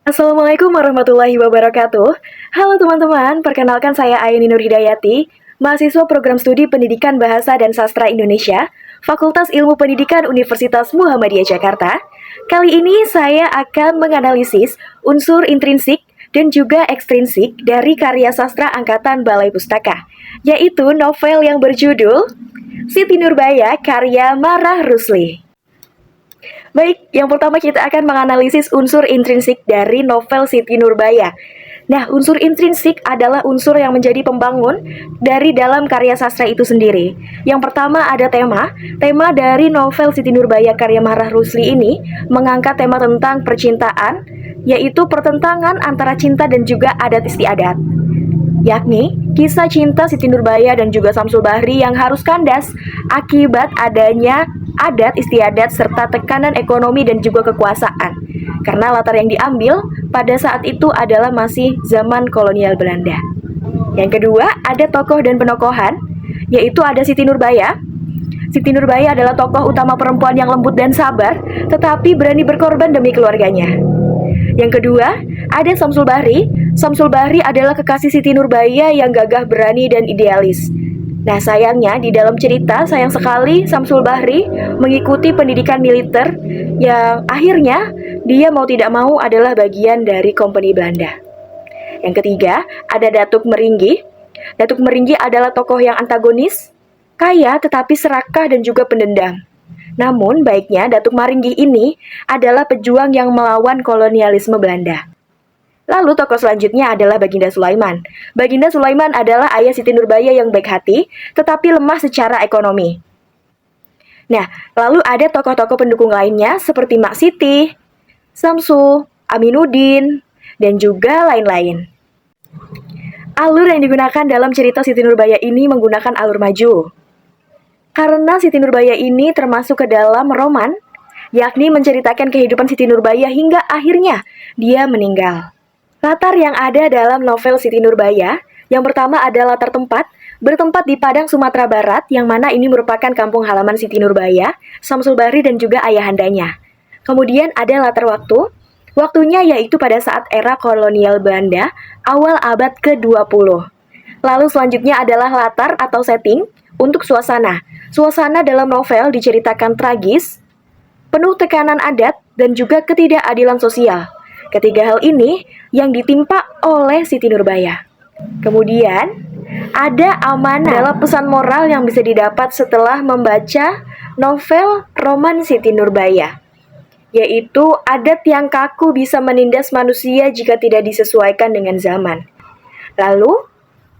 Assalamualaikum warahmatullahi wabarakatuh. Halo teman-teman, perkenalkan saya Ayani Nurhidayati, mahasiswa program studi Pendidikan Bahasa dan Sastra Indonesia, Fakultas Ilmu Pendidikan Universitas Muhammadiyah Jakarta. Kali ini saya akan menganalisis unsur intrinsik dan juga ekstrinsik dari karya sastra angkatan Balai Pustaka, yaitu novel yang berjudul Siti Nurbaya karya Marah Rusli. Baik, yang pertama kita akan menganalisis unsur intrinsik dari novel Siti Nurbaya. Nah, unsur intrinsik adalah unsur yang menjadi pembangun dari dalam karya sastra itu sendiri. Yang pertama ada tema. Tema dari novel Siti Nurbaya karya Marah Rusli ini mengangkat tema tentang percintaan, yaitu pertentangan antara cinta dan juga adat istiadat, yakni kisah cinta Siti Nurbaya dan juga Samsul Bahri yang harus kandas akibat adanya adat istiadat serta tekanan ekonomi dan juga kekuasaan. Karena latar yang diambil pada saat itu adalah masih zaman kolonial Belanda. Yang kedua, ada tokoh dan penokohan, yaitu ada Siti Nurbaya. Siti Nurbaya adalah tokoh utama perempuan yang lembut dan sabar, tetapi berani berkorban demi keluarganya. Yang kedua, ada Samsul Bahri. Samsul Bahri adalah kekasih Siti Nurbaya yang gagah berani dan idealis. Nah, sayangnya di dalam cerita sayang sekali Samsul Bahri mengikuti pendidikan militer yang akhirnya dia mau tidak mau adalah bagian dari kompeni Belanda. Yang ketiga, ada Datuk Meringgi. Datuk Meringgi adalah tokoh yang antagonis, kaya tetapi serakah dan juga pendendam. Namun baiknya Datuk Meringgi ini adalah pejuang yang melawan kolonialisme Belanda. Lalu tokoh selanjutnya adalah Baginda Sulaiman. Baginda Sulaiman adalah ayah Siti Nurbaya yang baik hati, tetapi lemah secara ekonomi. Nah, lalu ada tokoh-tokoh pendukung lainnya seperti Mak Siti, Samsu, Aminuddin, dan juga lain-lain. Alur yang digunakan dalam cerita Siti Nurbaya ini menggunakan alur maju. Karena Siti Nurbaya ini termasuk ke dalam roman, yakni menceritakan kehidupan Siti Nurbaya hingga akhirnya dia meninggal. Latar yang ada dalam novel Siti Nurbaya, yang pertama adalah latar tempat, bertempat di Padang, Sumatera Barat, yang mana ini merupakan kampung halaman Siti Nurbaya, Samsul Bahri dan juga ayahandanya. Kemudian ada latar waktu, waktunya yaitu pada saat era kolonial Belanda, awal abad ke-20. Lalu selanjutnya adalah latar atau setting untuk suasana. Suasana dalam novel diceritakan tragis, penuh tekanan adat, dan juga ketidakadilan sosial. Ketiga hal ini yang ditimpa oleh Siti Nurbaya. Kemudian, ada amanah adalah pesan moral yang bisa didapat setelah membaca novel roman Siti Nurbaya, yaitu adat yang kaku bisa menindas manusia jika tidak disesuaikan dengan zaman. Lalu,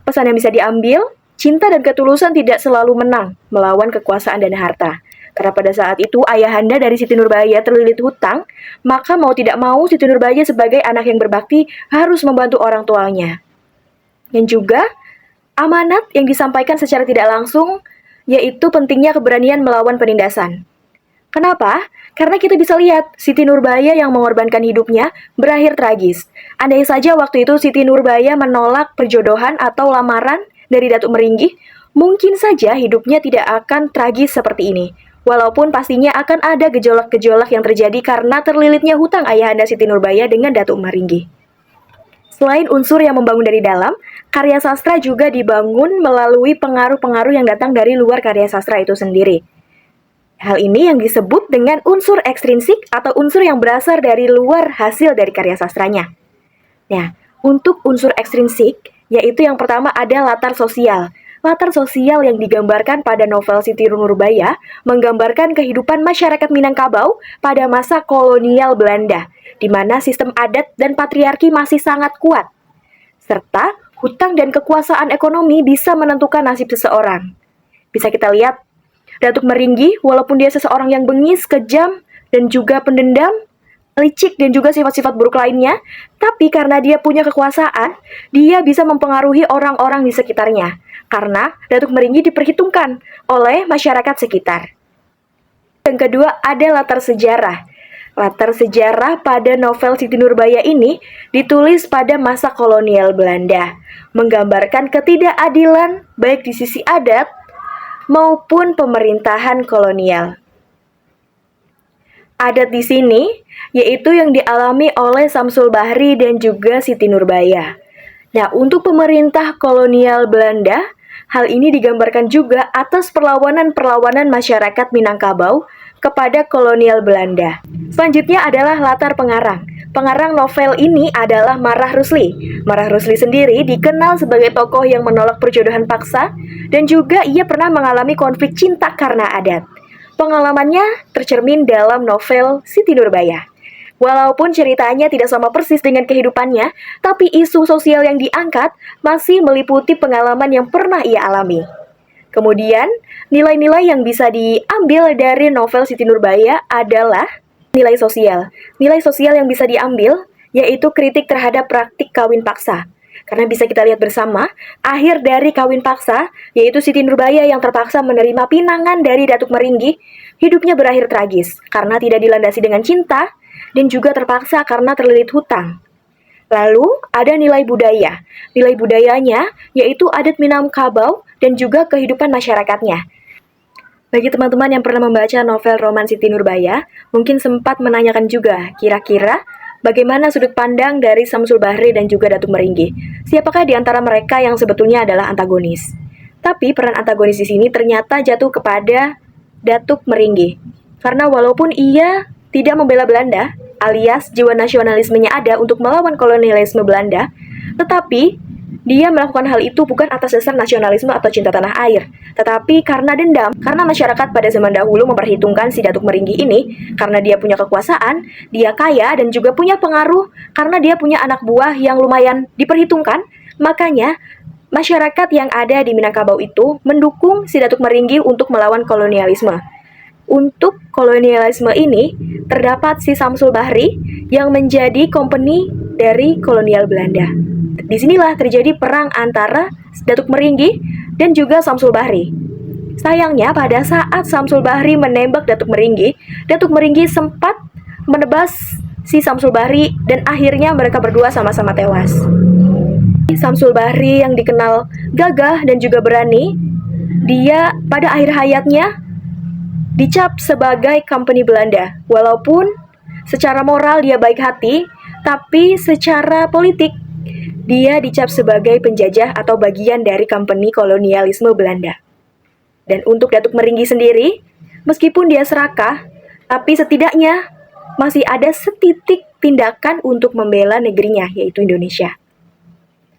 pesan yang bisa diambil, cinta dan ketulusan tidak selalu menang melawan kekuasaan dan harta. Karena pada saat itu ayahanda dari Siti Nurbaya terlilit hutang, maka mau tidak mau Siti Nurbaya sebagai anak yang berbakti harus membantu orang tuanya. Dan juga amanat yang disampaikan secara tidak langsung, yaitu pentingnya keberanian melawan penindasan. Kenapa? Karena kita bisa lihat Siti Nurbaya yang mengorbankan hidupnya berakhir tragis. Andai saja waktu itu Siti Nurbaya menolak perjodohan atau lamaran dari Datuk Meringgi, mungkin saja hidupnya tidak akan tragis seperti ini. Walaupun pastinya akan ada gejolak-gejolak yang terjadi karena terlilitnya hutang ayahanda Siti Nurbaya dengan Datuk Meringgi. Selain unsur yang membangun dari dalam, karya sastra juga dibangun melalui pengaruh-pengaruh yang datang dari luar karya sastra itu sendiri. Hal ini yang disebut dengan unsur ekstrinsik atau unsur yang berasal dari luar hasil dari karya sastranya. Nah, untuk unsur ekstrinsik, yaitu yang pertama ada latar sosial. Latar sosial yang digambarkan pada novel Siti Nurbaya menggambarkan kehidupan masyarakat Minangkabau pada masa kolonial Belanda, di mana sistem adat dan patriarki masih sangat kuat, serta hutang dan kekuasaan ekonomi bisa menentukan nasib seseorang. Bisa kita lihat, Datuk Meringgi, walaupun dia seseorang yang bengis, kejam, dan juga pendendam, licik, dan juga sifat-sifat buruk lainnya, tapi karena dia punya kekuasaan, dia bisa mempengaruhi orang-orang di sekitarnya. Karena Datuk Meringgi diperhitungkan oleh masyarakat sekitar. Yang kedua, ada latar sejarah. Latar sejarah pada novel Siti Nurbaya ini ditulis pada masa kolonial Belanda, menggambarkan ketidakadilan baik di sisi adat maupun pemerintahan kolonial. adat di sini, yaitu yang dialami oleh Samsul Bahri dan juga Siti Nurbaya. Nah, untuk pemerintah kolonial Belanda, hal ini digambarkan juga atas perlawanan-perlawanan masyarakat Minangkabau kepada kolonial Belanda. Selanjutnya adalah latar pengarang. Pengarang novel ini adalah Marah Rusli. Marah Rusli sendiri dikenal sebagai tokoh yang menolak perjodohan paksa dan juga ia pernah mengalami konflik cinta karena adat. Pengalamannya tercermin dalam novel Siti Nurbaya. Walaupun ceritanya tidak sama persis dengan kehidupannya, tapi isu sosial yang diangkat masih meliputi pengalaman yang pernah ia alami. Kemudian, nilai-nilai yang bisa diambil dari novel Siti Nurbaya adalah nilai sosial. Nilai sosial yang bisa diambil yaitu kritik terhadap praktik kawin paksa. Karena bisa kita lihat bersama, akhir dari kawin paksa, yaitu Siti Nurbaya yang terpaksa menerima pinangan dari Datuk Meringgi, hidupnya berakhir tragis karena tidak dilandasi dengan cinta dan juga terpaksa karena terlilit hutang. Lalu, ada nilai budaya. Nilai budayanya yaitu adat Minangkabau dan juga kehidupan masyarakatnya. Bagi teman-teman yang pernah membaca novel roman Siti Nurbaya, mungkin sempat menanyakan juga, kira-kira bagaimana sudut pandang dari Samsul Bahri dan juga Datuk Meringgi? Siapakah di antara mereka yang sebetulnya adalah antagonis? Tapi peran antagonis di sini ternyata jatuh kepada Datuk Meringgi. Karena walaupun ia tidak membela Belanda, alias jiwa nasionalismenya ada untuk melawan kolonialisme Belanda, tetapi dia melakukan hal itu bukan atas dasar nasionalisme atau cinta tanah air, tetapi karena dendam, karena masyarakat pada zaman dahulu memperhitungkan si Datuk Meringgi ini, karena dia punya kekuasaan, dia kaya, dan juga punya pengaruh, karena dia punya anak buah yang lumayan diperhitungkan, makanya masyarakat yang ada di Minangkabau itu mendukung si Datuk Meringgi untuk melawan kolonialisme. Untuk kolonialisme ini, terdapat si Samsul Bahri yang menjadi company dari kolonial Belanda. Disinilah terjadi perang antara Datuk Meringgi dan juga Samsul Bahri. Sayangnya pada saat Samsul Bahri menembak Datuk Meringgi sempat menebas si Samsul Bahri dan akhirnya mereka berdua sama-sama tewas. Samsul Bahri yang dikenal gagah dan juga berani, dia pada akhir hayatnya dicap sebagai company Belanda. Walaupun secara moral dia baik hati, tapi secara politik dia dicap sebagai penjajah atau bagian dari company kolonialisme Belanda. Dan untuk Datuk Meringgi sendiri, meskipun dia serakah, tapi setidaknya masih ada setitik tindakan untuk membela negerinya, yaitu Indonesia.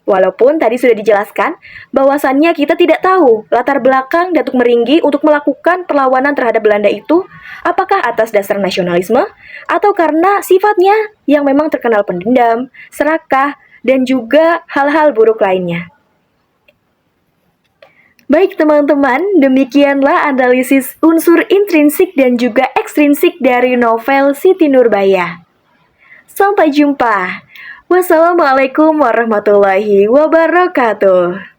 Walaupun tadi sudah dijelaskan bahwasannya kita tidak tahu latar belakang Datuk Meringgi untuk melakukan perlawanan terhadap Belanda itu apakah atas dasar nasionalisme atau karena sifatnya yang memang terkenal pendendam, serakah, dan juga hal-hal buruk lainnya. Baik teman-teman, demikianlah analisis unsur intrinsik dan juga ekstrinsik dari novel Siti Nurbaya. Sampai jumpa. Wassalamualaikum warahmatullahi wabarakatuh.